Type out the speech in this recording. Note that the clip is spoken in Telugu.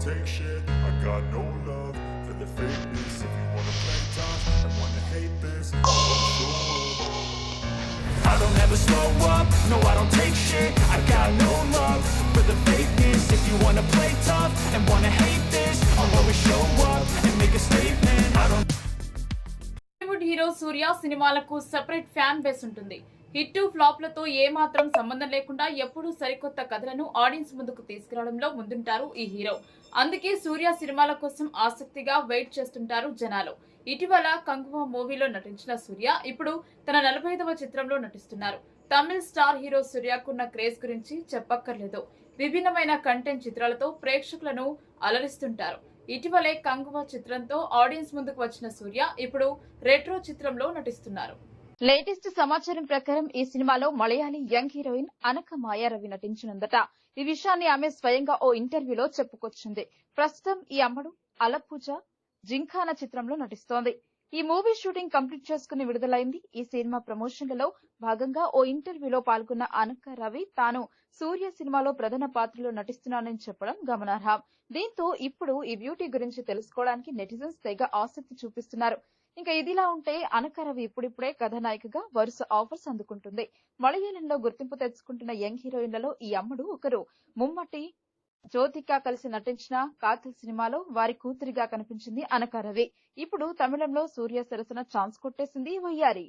take shit. I got no love for the fakeness. If you wanna play tough and wanna hate this, I'm gonna show up. I don't ever slow up, no I don't take shit. I got no love for the fakeness. If you wanna play tough and wanna hate this, I'll always show up and make a statement. I don't Bollywood hero Suriya సినిమాలకు సెపరేట్ ఫ్యాన్ బేస్ ఉంటుంది. హిట్ ఫ్లాప్లతో ఏమాత్రం సంబంధం లేకుండా ఎప్పుడూ సరికొత్త కథలను ఆడియన్స్ ముందుకు తీసుకురావడంలో ముందుంటారు ఈ హీరో. అందుకే సూర్య సినిమాల కోసం ఆసక్తిగా వెయిట్ చేస్తుంటారు జనాలు. ఇటీవల కంగువా మూవీలో నటించిన సూర్య ఇప్పుడు తన 45వ చిత్రంలో నటిస్తున్నారు. తమిళ్ స్టార్ హీరో సూర్యకున్న క్రేజ్ గురించి చెప్పక్కర్లేదు. విభిన్నమైన కంటెంట్ చిత్రాలతో ప్రేక్షకులను అలరిస్తుంటారు. ఇటీవలే కంగువా చిత్రంతో ఆడియన్స్ ముందుకు వచ్చిన సూర్య ఇప్పుడు రెట్రో చిత్రంలో నటిస్తున్నారు. లేటెస్ట్ సమాచారం ప్రకారం ఈ సినిమాలో మలయాళీ యంగ్ హీరోయిన్ అనక మాయారవి నటించనుందట. ఈ విషయాన్ని ఆమె స్వయంగా ఓ ఇంటర్వ్యూలో చెప్పుకొచ్చింది. ప్రస్తుతం ఈ అమ్మడు అలపూజ జింఖానా చిత్రంలో నటిస్తోంది. ఈ మూవీ షూటింగ్ కంప్లీట్ చేసుకుని విడుదలైంది. ఈ సినిమా ప్రమోషన్లలో భాగంగా ఓ ఇంటర్వ్యూలో పాల్గొన్న అనక రవి తాను సూర్య సినిమాలో ప్రధాన పాత్రలో నటిస్తున్నానని చెప్పడం గమనార్హం. దీంతో ఇప్పుడు ఈ బ్యూటీ గురించి తెలుసుకోవడానికి నెటిజన్స్ తెగ ఆసక్తి చూపిస్తున్నారు. ఇంకా ఇదిలా ఉంటే అనక రవి ఇప్పుడిప్పుడే కథానాయికగా వరుస ఆఫర్స్ అందుకుంటుంది. మలయాళంలో గుర్తింపు తెచ్చుకుంటున్న యంగ్ హీరోయిన్లలో ఈ అమ్మడు ఒకరు. ముమ్మటి జ్యోతిక కలిసి నటించిన కాతల్ సినిమాలో వారి కూతురిగా కనిపించింది అనక రవి. ఇప్పుడు తమిళంలో సూర్య సరసన ఛాన్స్ కొట్టేసింది వయ్యారి.